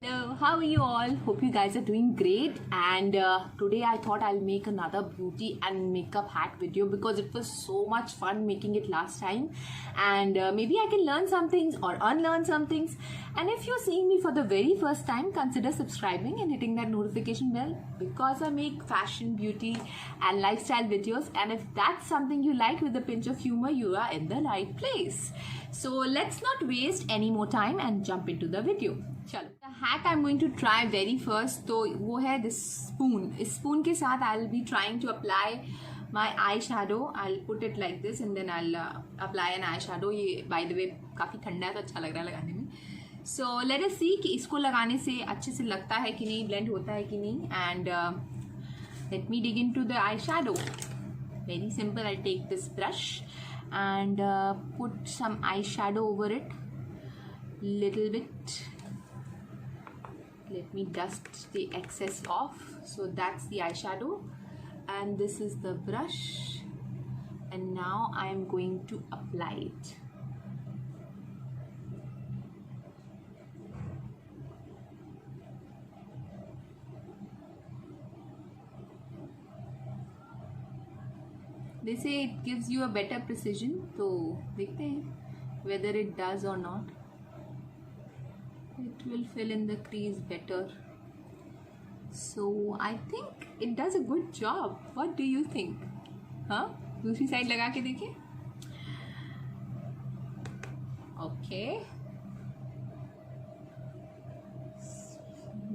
Hello, how are you all? Hope you guys are doing great. And today I thought I'll make another beauty and makeup hack video because it was so much fun making it last time. And maybe I can learn some things or unlearn some things. And if you're seeing me for the very first time, consider subscribing and hitting that notification bell because I make fashion, beauty, and lifestyle videos. And if that's something you like with a pinch of humor, you are in the right place. So let's not waste any more time and jump into the video. चलो the hack I am going to try very first तो वो है this spoon. इस spoon के साथ I will be trying to apply my eye shadow. I will put it like this and then I will apply an eye shadow. ये by the way काफ़ी ठंडा है तो अच्छा लग रहा है लगाने में. सो लेट अस सी कि इसको लगाने से अच्छे से लगता है कि नहीं, ब्लेंड होता है कि नहीं. And let me dig into the eye shadow. Very simple. I take this brush and put some eye shadow over it little bit. Let me dust the excess off. So that's the eyeshadow and this is the brush, and now I am going to apply it. They say it gives you a better precision, so देखते हैं whether it does or not. It will fill in the crease better. So I think it does a good job. What do you think? हाँ, दूसरी side लगा के देखिए. Okay.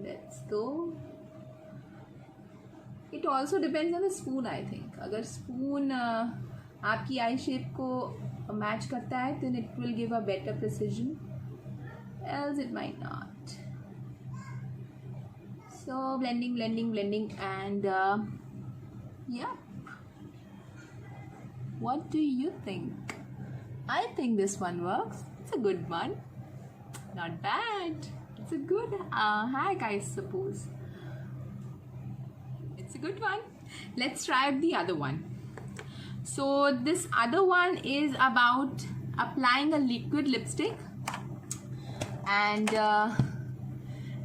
Let's go. It also depends on the spoon, I think. अगर spoon आपकी eye shape को match करता है, then it will give a better precision. Else it might not. So blending and yeah. What do you think? I think this one works. It's a good one. Not bad. It's a good hack, I suppose. It's a good one. Let's try the other one. So this other one is about applying a liquid lipstick and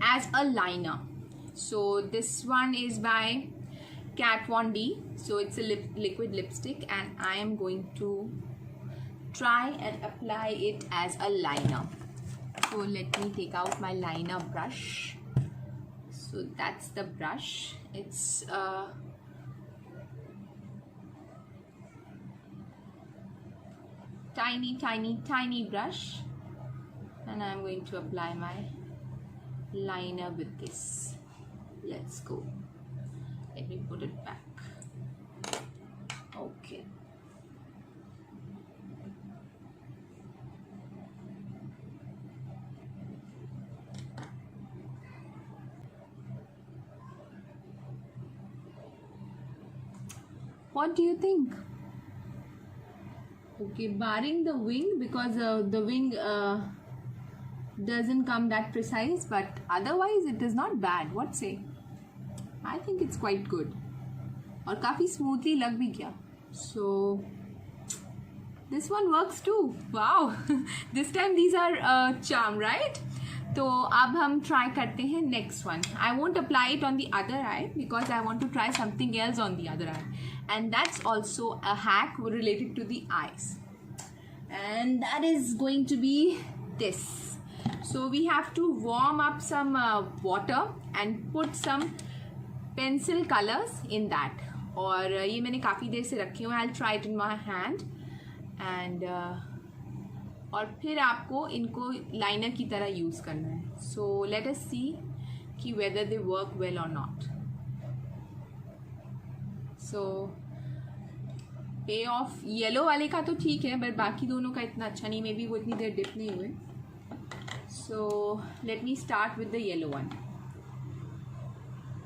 as a liner. So this one is by Kat Von D. So it's a liquid lipstick and I am going to try and apply it as a liner. So let me take out my liner brush. So that's the brush. It's tiny brush. And I'm going to apply my liner with this. Let's go. Let me put it back. Okay. What do you think? Okay, barring the wing, because the wing doesn't come that precise, but otherwise it is not bad. What say? I think it's quite good और काफ़ी smoothly लग भी गया. So this one works too. Wow. This time these are charm, right? तो अब हम try करते हैं next one. I won't apply it on the other eye because I want to try something else on the other eye, and that's also a hack related to the eyes, and that is going to be this. So we have to warm up some water and put some pencil colors in that. और ये मैंने काफ़ी देर से रखी हूँ. I'll try it in my hand and और फिर आपको इनको लाइनर की तरह यूज़ करना है. So let us see कि whether they work well or not. So पे ऑफ येलो वाले का तो ठीक है, बट बाकी दोनों का इतना अच्छा नहीं. मे बी वो इतनी देर डिप नहीं हुए. So let me start with the yellow one.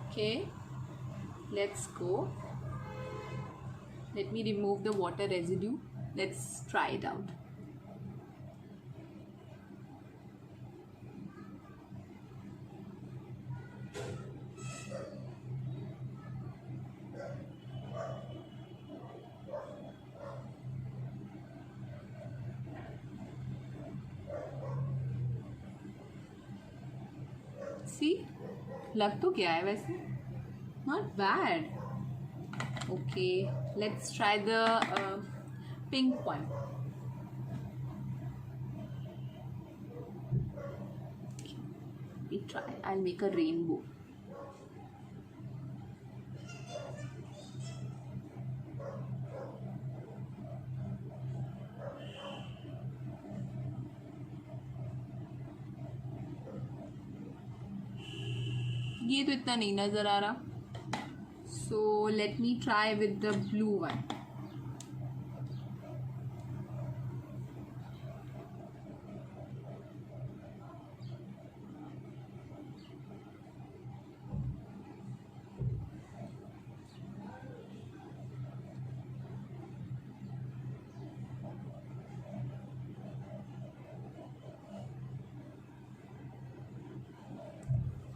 Okay, let's go. Let me remove the water residue. Let's try it out. See, लग तो क्या है वैसे, not bad. Okay, let's try the pink one. We try. I'll make a rainbow. ये तो इतना नहीं नजर आ रहा. So let me try with the blue one.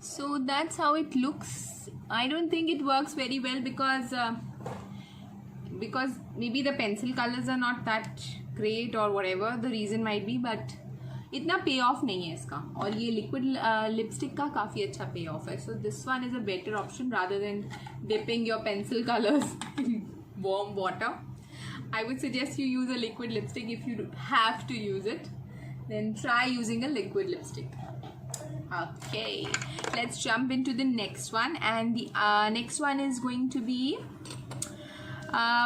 So that's how it looks. I don't think it works very well because maybe the pencil colors are not that great or whatever the reason might be, but इतना पे of नहीं है इसका. और ये liquid lipstick का काफ़ी अच्छा पे ऑफ है. So this one is a better option rather than dipping your pencil colors in warm water. I would suggest you use a liquid lipstick. If you have to use it, then try using a liquid lipstick. Okay, let's jump into the next one, and the next one is going to be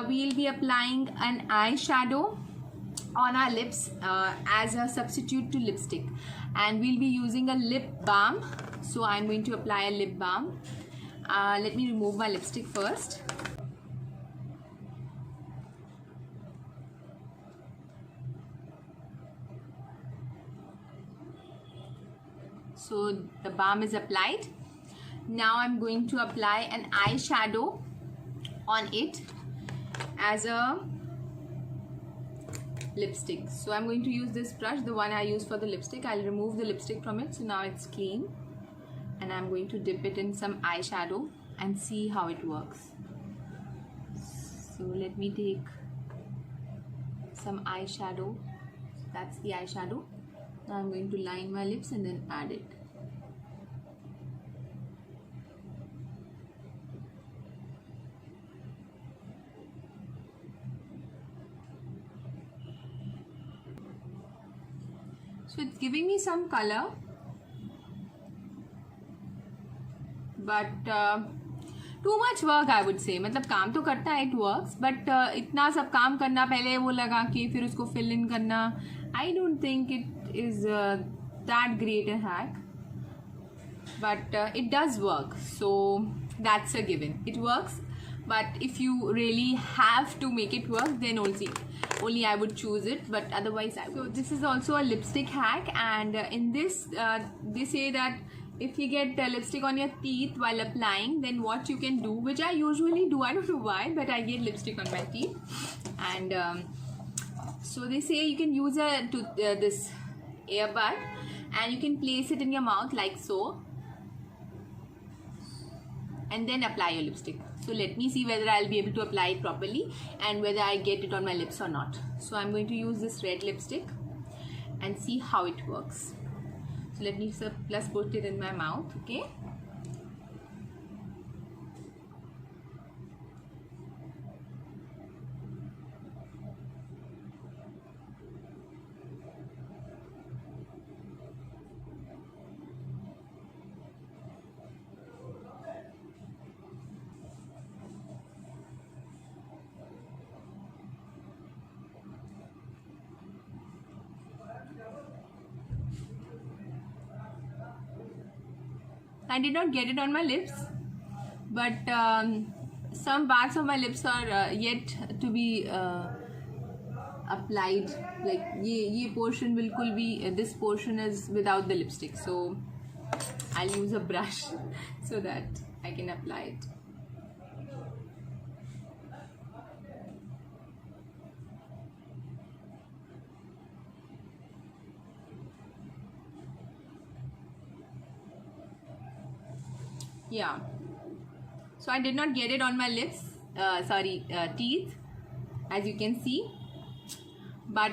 we'll be applying an eyeshadow on our lips as a substitute to lipstick, and we'll be using a lip balm. So I'm going to apply a lip balm. Let me remove my lipstick first. So the balm is applied. Now I'm going to apply an eyeshadow on it as a lipstick. So I'm going to use this brush, the one I use for the lipstick. I'll remove the lipstick from it. So now it's clean, and I'm going to dip it in some eyeshadow and see how it works. So let me take some eyeshadow. That's the eyeshadow. Now I'm going to line my lips and then add it. So it's giving me some color, but too much work I would say. मतलब काम तो करता है, it works, but इतना सब काम करना, पहले वो लगा के फिर उसको fill in करना, I don't think it is that great a hack, but it does work. So that's a given. It works, but if you really have to make it work, then only I would choose it, but otherwise so this is also a lipstick hack, and in this they say that if you get lipstick on your teeth while applying, then what you can do, which I usually do, I don't know why, but I get lipstick on my teeth, and so they say you can use this earbud, and you can place it in your mouth like so, and then apply your lipstick. So let me see whether I'll be able to apply it properly and whether I get it on my lips or not. So I'm going to use this red lipstick and see how it works. So let me just put it in my mouth, okay? I did not get it on my lips, but some parts of my lips are yet to be applied. Like ये portion बिल्कुल भी, this portion is without the lipstick. So I'll use a brush so that I can apply it. Yeah, so I did not get it on my lips, teeth, as you can see, but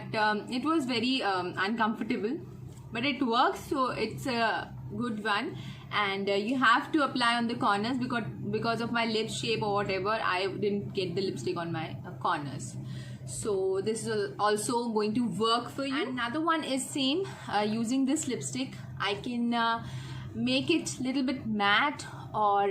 it was very uncomfortable, but it works. So it's good one, and you have to apply on the corners because of my lip shape or whatever, I didn't get the lipstick on my corners. So this is also going to work for you. And another one is same, using this lipstick I can make it little bit matte, or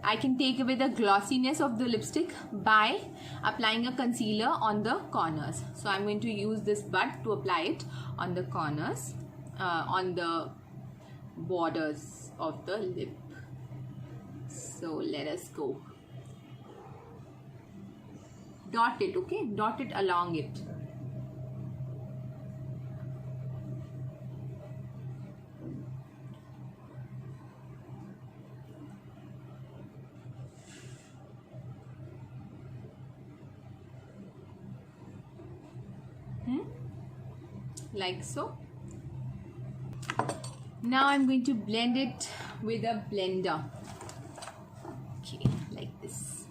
I can take away the glossiness of the lipstick by applying a concealer on the corners. So I'm going to use this bud to apply it on the corners, on the borders of the lip. So let us go. Dot it, okay? Dot it along it. Like so. Now I'm going to blend it with a blender. Okay, like this.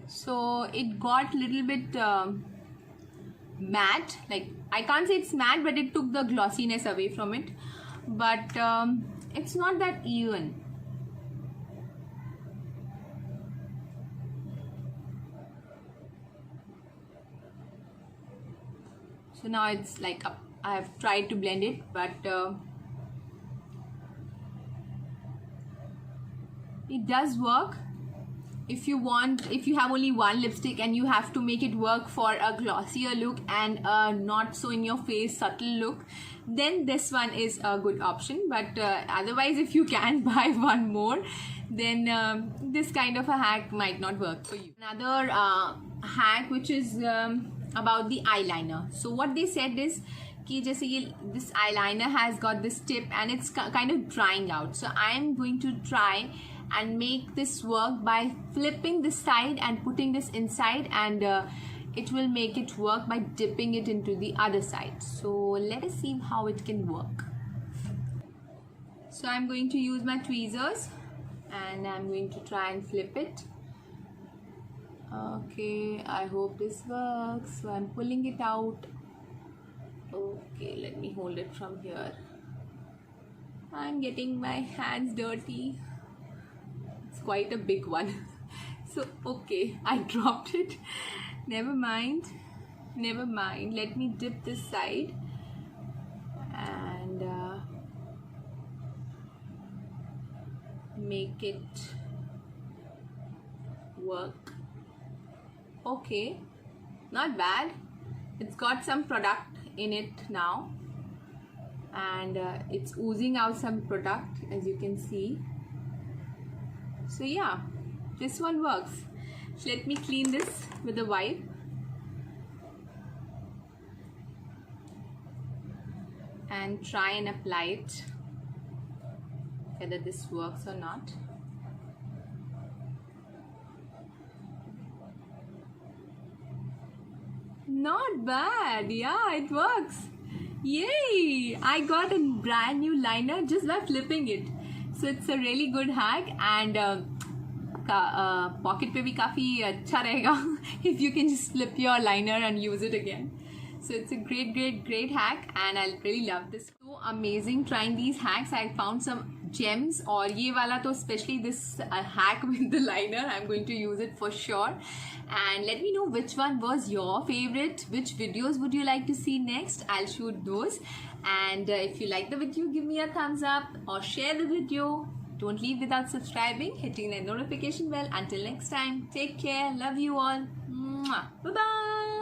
So it got little bit matte, like I can't say it's matte, but it took the glossiness away from it, but it's not that even. So now it's like I have tried to blend it, but it does work. If you have only one lipstick and you have to make it work for a glossier look and a not so in your face subtle look, then this one is a good option. But otherwise, if you can buy one more, then this kind of a hack might not work for you. Another hack which is about the eyeliner. So what they said is कि जैसे ये this eyeliner has got this tip and it's kind of drying out. So I am going to try and make this work by flipping this side and putting this inside, and it will make it work by dipping it into the other side. So let us see how it can work. So I'm going to use my tweezers and I'm going to try and flip it. Okay, I hope this works. So I'm pulling it out. Okay, let me hold it from here. I'm getting my hands dirty. It's quite a big one. So okay, I dropped it. Never mind. Never mind. Let me dip this side and make it work. Okay, not bad. It's got some product in it now, and it's oozing out some product, as you can see. So yeah, this one works. So let me clean this with a wipe. And try and apply it, whether this works or not. Not bad, yeah, it works. Yay! I got a brand new liner just by flipping it. So it's a really good hack, and pocket पे भी काफी अच्छा रहेगा if you can just flip your liner and use it again. So it's a great hack, and I really love this. So amazing trying these hacks. I found some gems, और ये वाला तो especially this hack with the liner, I'm going to use it for sure. And let me know which one was your favorite, which videos would you like to see next. I'll shoot those. And if you like the video, give me a thumbs up or share the video. Don't leave without subscribing, hitting the notification bell. Until next time, take care, love you all. Bye bye.